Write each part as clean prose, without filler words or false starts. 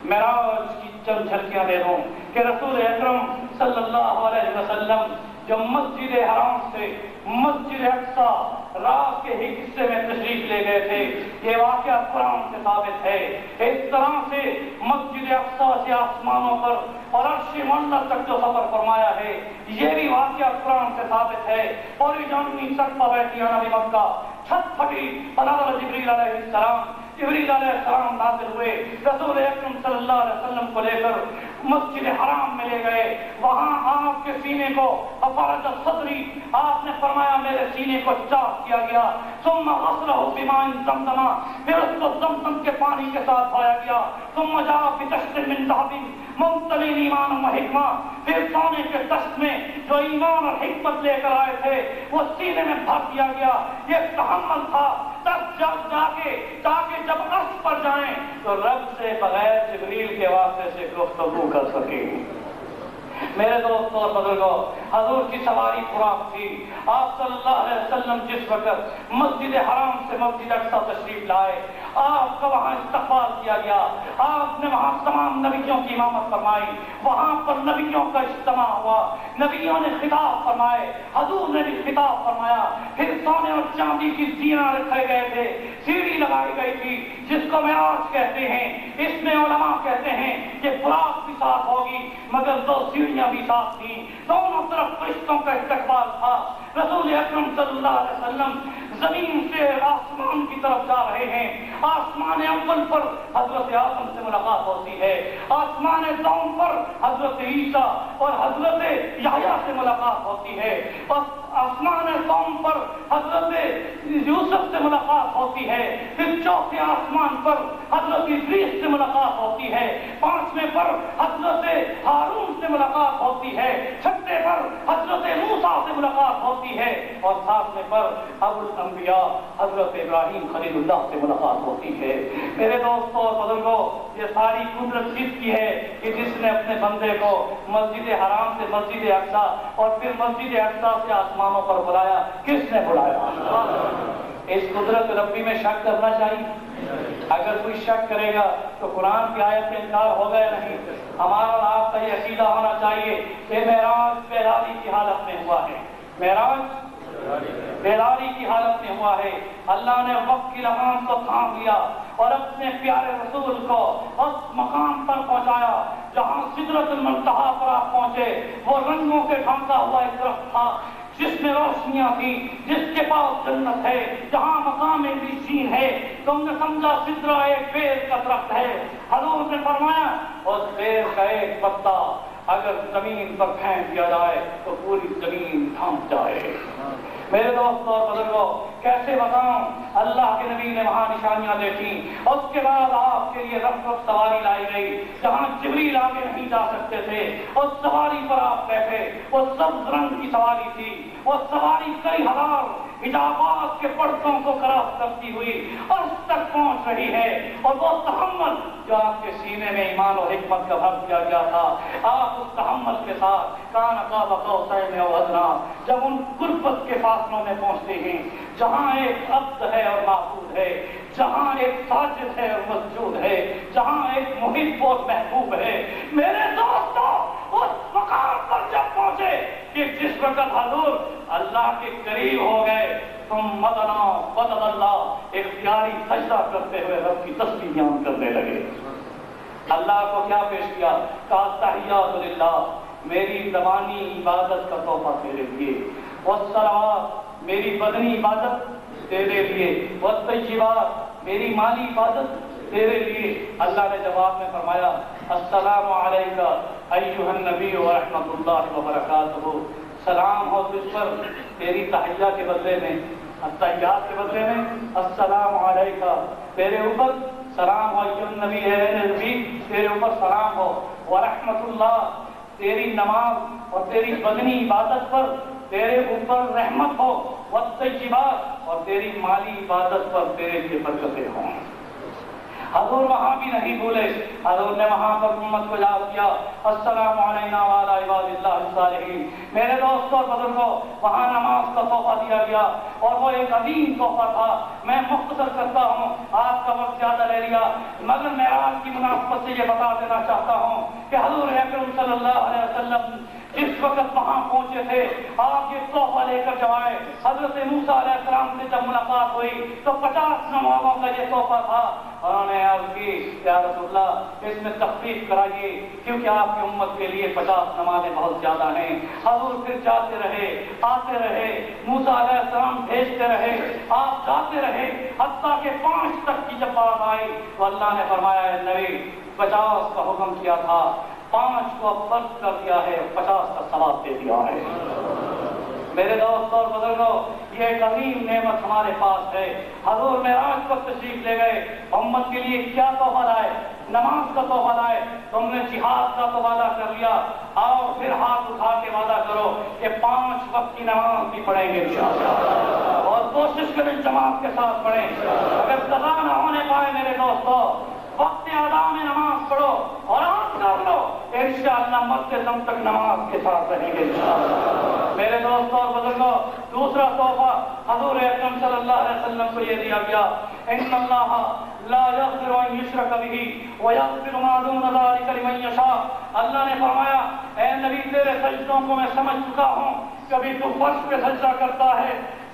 معراج کی چند جھلکیاں دے دوں کہ رسول اکرم صلی اللہ علیہ وسلم جو مسجد حرام سے مسجد اقصی رات کے ہی حصے میں تشریف لے گئے تھے، یہ واقعہ قرآن سے ثابت ہے۔ اس طرح سے مسجد اقصی سے آسمانوں پر اور عرش معلی تک جو سفر فرمایا ہے، یہ بھی واقعہ قرآن سے ثابت ہے۔ اور جاننی سقف بیتیانہ مکہ، چھت پھٹی، فنزل جبریل علیہ السلام، جبریل علیہ السلام نازل ہوئے، رسول اکرم صلی اللہ علیہ وسلم کو لے کر مسجد حرام میں لے گئے۔ وہاں آپ کے سینے کو افرج صدری، آپ نے فرمایا میرے سینے کو چاک کیا گیا، ثم غسلہ بماء زمزم، پھر اس کو زمزم کے پانی کے ساتھ دھویا گیا، ثم جاء بطشت من ذهب ممتلئ ایمان و حکمہ، پھر سونے کے دشت میں جو ایمان اور حکمت لے کر آئے تھے وہ سینے میں بھر دیا گیا۔ یہ تحمل تھا تب جا کے تاکہ جب عرش پر جائیں تو رب سے بغیر جبریل کے واسطے سے گفتگو کر سکیں۔ میرے دوستوں اور بزرگوں، حضور کی سواری خوراک تھی۔ آپ صلی اللہ علیہ وسلم جس وقت مسجد حرام سے مسجد اقصی تشریف لائے، آپ کا وہاں استقبال کیا گیا، آپ نے وہاں تمام نبیوں کی امامت فرمائی، وہاں پر نبیوں کا اجتماع ہوا، نبیوں نے خطاب فرمائے، حضور نے بھی خطاب فرمایا، پھر سونے اور چاندی کی زینہ رکھے گئے تھے، سیڑھی لگائی گئی تھی جس کو معراج کہتے ہیں۔ اس میں علماء کہتے ہیں کہ براق بھی ساتھ ہوگی مگر دو سیڑھیاں بھی ساتھ تھیں، دونوں طرف فرشتوں کا استقبال تھا۔ رسول اکرم صلی اللہ علیہ وسلم زمین سے آسمان کی طرف جا رہے ہیں، آسمان اول پر حضرت آدم سے ملاقات ہوتی ہے، آسمان دوم پر حضرت عیسیٰ اور حضرت یحییٰ سے ملاقات ہوتی ہے، اور آسمان دوم پر حضرت یوسف سے ملاقات ہوتی ہے، پھر چوتھے آسمان پر حضرت ادریس سے ملاقات ہوتی ہے، پانچویں پر حضرت ہارون سے ملاقات ہوتی ہے، چھٹے پر حضرت موسیٰ سے ملاقات ہوتی ہے، اور ساتویں پر ابو الانبیاء حضرت ابراہیم خلیل اللہ سے ملاقات ہوتی ہے۔ میرے دوستوں اور بزرگوں، یہ ساری قدرت جس کی ہے کہ جس نے اپنے بندے کو مسجد حرام سے مسجد اقصی اور پھر مسجد اقصی سے آسمانوں پر بلایا۔ کس نے بلایا؟ اس قدرت ربی میں شک کرنا چاہیے۔ اگر کوئی شک کرے گا تو قرآن کی آیت سے انکار ہوگا یا نہیں؟ ہمارا اور آپ کا یہ عقیدہ ہونا چاہیے کہ معراج بیداری کی حالت میں ہوا ہے، معراج بیداری کی حالت میں ہوا ہے۔ اللہ نے وقت کی لگام کو تھام لیا اور اپنے پیارے رسول کو اس مقام پر پہنچایا جہاں سدرۃ المنتہا پر آپ پہنچے۔ وہ رنگوں کے ڈھانکا ہوا ایک درخت تھا جس میں روشنیاں تھیں، جس کے پاس جنت ہے، جہاں مقام علیین ہے۔ تم نے سمجھا سدرہ ایک بیر کا درخت ہے۔ حضور نے فرمایا اس بیر کا ایک پتا اگر زمین پر پھینک دیا جائے تو پوری زمین تھم جائے۔ میرے دوستوں اور بزرگوں، کیسے بتاؤں، اللہ کے نبی نے وہاں نشانیاں دیکھی، اس کے بعد آپ کے لیے رفت سواری لائی گئی جہاں جبریل آگے نہیں جا سکتے تھے، اس سواری پر آپ بیٹھے، وہ سبز رنگ کی سواری تھی، وہ سواری کئی ہزار حجابات کے پردوں کو کراس کرتی ہوئی عرش تک پہنچ رہی ہے، اور وہ تحمل جو آپ کے سینے میں ایمان و حکمت کا بھر دیا گیا تھا، آپ اس تحمل کے ساتھ کان قاب قوسین او ادنیٰ جب ان قربت کے فاصلوں میں پہنچتے ہیں جہاں ایک عبد ہے اور معبود ہے، جہاں ایک ساجد ہے اور مسجود ہے، جہاں ایک محب اور محبوب ہے۔ میرے دوستوں، اس مقام پر جب پہنچے کہ جس وقت حضور اللہ کے قریب ہو گئے، تم مدنا بدل اللہ اختیاری سجدہ کرتے ہوئے رب کی تسبیح بیان کرنے لگے۔ اللہ کو کیا پیش کیا؟ کہا تحیات للہ، میری زبانی عبادت کا تحفہ تیرے لیے، والصلوات، میری بدنی عبادت تیرے لیے، والطیبات، میری مالی عبادت تیرے لیے۔ اللہ نے جواب میں فرمایا السلام علیکہ ایھا النبی ورحمۃ اللہ وبرکاتہ، سلام ہو تجھ پر تیری تحیہ کے بدلے میں، التحیات کے بدلے میں السلام علیکہ، تیرے اوپر سلام ہو، ایھا النبی ہے نبی، تیرے اوپر سلام ہو، ورحمۃ اللہ، تیری نماز اور تیری بدنی عبادت پر تیرے اوپر رحمت ہو، والطیبات، اور تیری مالی عبادت پر تیرے لیے برکتیں ہوں۔ حضور وہاں بھی نہیں بھولے، حضور نے وہاں پر امت کو یاد کیا، السلام علینا وعلی عباد اللہ الصالحین۔ میرے دوستوں اور بزرگوں، وہاں نماز کا تحفہ دیا گیا اور وہ ایک عظیم تحفہ تھا۔ میں مختصر کرتا ہوں، آپ کا وقت زیادہ لے لیا، مگر معراج کی مناسبت سے یہ بتا دینا چاہتا ہوں کہ حضور اکرم صلی اللہ علیہ وسلم جس وقت وہاں پہنچے تھے، آپ یہ تحفہ لے کر جب آئے، حضرت موسیٰ علیہ السلام سے جب ملاقات ہوئی تو 50 نمازوں کا یہ تحفہ تھا۔ انہوں نے عرض کی، یا رسول اللہ اس میں تخفیف کرائیے کیونکہ آپ کی امت کے لیے 50 نمازیں بہت زیادہ ہیں۔ حضور پھر جاتے رہے، آتے رہے، موسیٰ علیہ السلام بھیجتے رہے، آپ جاتے رہے، حتیٰ کہ 5 تک کی جب بات آئی تو اللہ نے فرمایا، اے نبی 50 کا حکم کیا تھا، 5 کو اب فرض کر دیا ہے، 50 کا ثواب دے دیا ہے۔ میرے دوستوں اور بزرگوں، یہ ایک عظیم نعمت ہمارے پاس ہے۔ حضور معراج پر تشریف لے گئے، امت کے لیے کیا تحفہ لائے؟ نماز کا تحفہ لائے۔ تم نے جہاد کا تو وعدہ کر لیا، آؤ پھر ہاتھ اٹھا کے وعدہ کرو کہ 5 وقت کی نماز بھی پڑھیں گے انشاءاللہ، اور کوشش کریں جماعت کے ساتھ پڑھیں۔ اگر قضا نہ ہونے پائے میرے دوستوں، وقت ادا میں نماز پڑھو اور آج کر لو، انشاءاللہ مرتے دم تک نماز کے ساتھ رہیں گے انشاءاللہ۔ میرے دوستوں اور بزرگوں، دوسرا تحفہ حضور اکرم صلی اللہ علیہ وسلم کو یہ دیا گیا، ان اللہ لا یغفر ان یشرک بہ ویغفر ما دون ذلک لمن یشاء۔ اللہ نے فرمایا، اے نبی تیرے سجدوں کو میں سمجھ چکا ہوں، کبھی تو فرش پہ سجدہ کرتا ہے،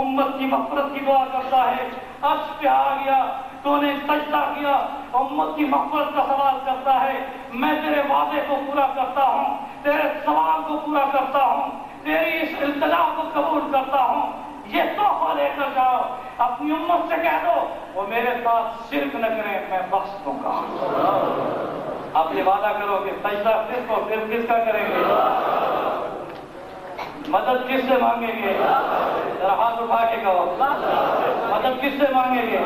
امت کی مغفرت کی دعا کرتا ہے، عرش پہ آ گیا تو نے سجدہ کیا، امت کی مغفرت کا سوال کرتا ہے، میں تیرے وعدے کو پورا کرتا ہوں، تیرے سوال کو پورا کرتا ہوں، تیری اس التجا کو قبول کرتا ہوں، یہ تحفہ لے کر جاؤ، اپنی امت سے کہہ دو وہ میرے ساتھ شرک نہ کریں، میں بخش دوں گا۔ اب یہ وعدہ کرو کہ سجدہ صرف اور صرف کس کا کریں گے؟ مدد کس سے مانگیں گے؟ ذرا ہاتھ اٹھا کے کہو، مدد کس سے مانگیں گے؟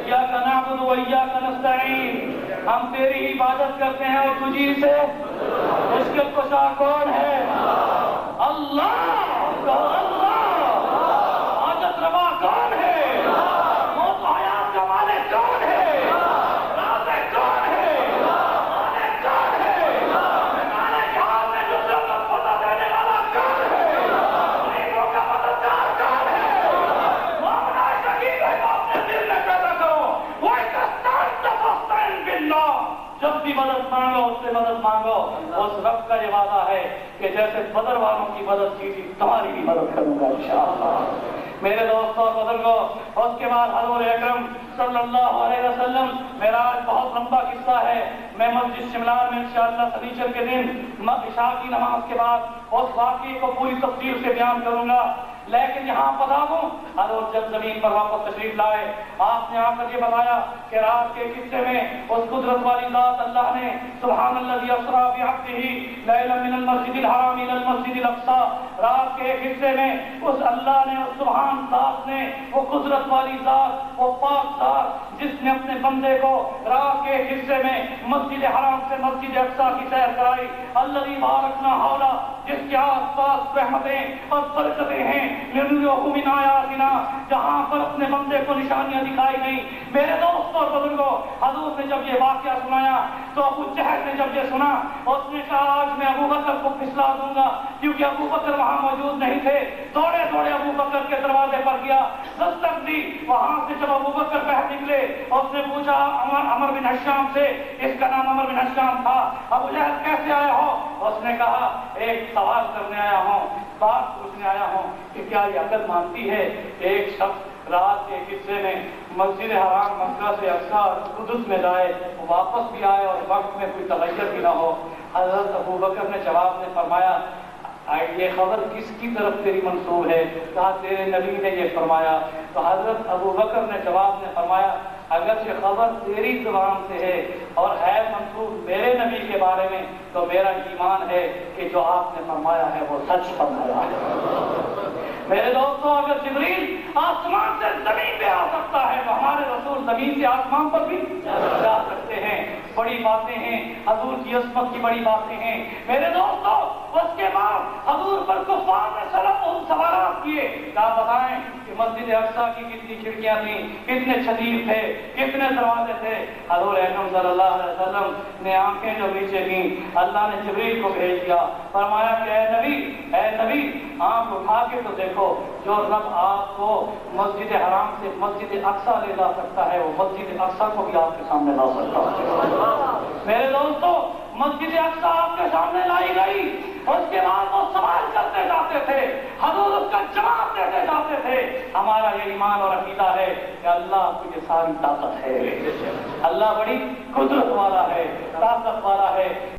ایاک نعبد و ایاک نستعین، ہم تیری عبادت کرتے ہیں اور تجھی سے مشکل کشا کون ہے؟ اللہ، اللہ، حاجت روا کون ہے؟ موت و حیات کا مالک کون ہے؟ رازق کون ہے؟ مالک کون ہے؟ میدان جہاد میں جو ضرورت پتہ دینے والا کون ہے؟ غریبوں کا مددگار کون ہے؟ مومنہ شہید ہے تو اپنے دل میں پیدا کرو، وَإِذَسْتَعِنْتَ بِاللَّهِ، جب بھی مدد مانگو اس سے مدد مانگو، اس رب کا یہ وعدہ ہے کہ جیسے بدر والوں کی مدد کی تھی تمہاری بھی مدد کروں گا انشاءاللہ۔ میرے دوستوں اور بزرگوں، اس کے بعد حضور اکرم صلی اللہ علیہ وسلم، معراج بہت لمبا قصہ ہے، میں مسجد شملان میں انشاءاللہ سنیچر کے دن عشاء کی نماز کے بعد اس واقعے کو پوری تفصیل سے بیان کروں گا، لیکن یہاں بتا دوں، حضور جب زمین پر واپس تشریف لائے، آپ نے آ کر یہ بتایا کہ رات کے قصے میں اس قدرت والی ذات اللہ نے سبحان الذی اسریٰ بعبدہ لیلا من المسجد الحرام الی المسجد الاقصیٰ، رات کے ایک حصے میں اس اللہ نے، اس سبحان ذات نے، وہ قدرت والی ذات، وہ پاک ذات جس نے اپنے بندے کو رات کے ایک حصے میں مسجد حرام سے مسجد اقصیٰ کی سیر کرائی، الذی بارکنا حولہ، جس کے آس پاس رحمتیں اور برکتیں ہیں، لنریہ من آیاتنا، جہاں پر اپنے بندے کو نشانیاں دکھائی گئیں۔ میرے دوستوں اور بزرگوں، حضور نے جب یہ واقعہ سنایا تو ابو جہل نے جب یہ سنا، اس نے کہا آج میں ابو بکر کو پھسلا دوں گا، کیونکہ ابو بکر وہاں موجود نہیں تھے۔ دوڑے دوڑے ابو بکر کے دروازے پر گیا، دستک دی، وہاں سے جب ابو بکر باہر نکلے، اس نے پوچھا عمر بن ہشام سے، اس کا نام عمر بن ہشام تھا، ابو جہل کیسے آئے ہو؟ اس نے کہا ایک سوال کرنے آیا ہوں، بات پوچھنے آیا ہوں کہ کیا یہ عقل مانتی ہے ایک شخص رات کے حصے میں مسجد حرام مکہ سے اقصیٰ قدس میں جائے، واپس بھی آئے اور وقت میں کوئی تغیر بھی نہ ہو؟ حضرت ابو بکر نے جواب میں فرمایا یہ خبر کس کی طرف تیری منسوب ہے؟ کہا تیرے نبی نے یہ فرمایا۔ تو حضرت ابو بکر نے جواب میں فرمایا اگر یہ خبر تیری زبان سے ہے اور ہے منسوب میرے نبی کے بارے میں تو میرا ایمان ہے کہ جو آپ نے فرمایا ہے وہ سچ فرمایا ہے۔ میرے دوستوں، اگر جبریل آسمان سے زمین پہ آ سکتا ہے تو ہمارے رسول زمین سے آسمان پر بھی جا سکتے ہیں۔ بڑی باتیں ہیں، حضور کی عصمت کی بڑی باتیں ہیں۔ میرے دوستوں، اس کے بعد حضور پر کفار نے سوالات کیے، کیا بتائیں کہ مسجد اقصیٰ کی کتنی کھڑکیاں تھیں، کتنے چھتیر تھے، کتنے دروازے تھے۔ حضور اکرم صلی اللہ علیہ وسلم نے آنکھیں جو نیچے کی، اللہ نے جبریل کو بھیج دیا، فرمایا کہ اے نبی آنکھ اٹھا کے تو دیکھو، جو رب آپ کو مسجد حرام سے مسجد اقصیٰ لے جا سکتا ہے وہ مسجد اقصیٰ کو بھی آپ کے سامنے لا سکتا ہے۔ میرے دوستو، مسجد اقصیٰ آپ کے سامنے لائی گئی، اس کے بعد وہ سوال کرتے جاتے تھے، حضور اس کا جواب دیتے جاتے تھے۔ ہمارا یہ ایمان اور عقیدہ ہے کہ اللہ کی یہ ساری طاقت ہے، اللہ بڑی قدرت والا ہے، طاقت والا ہے۔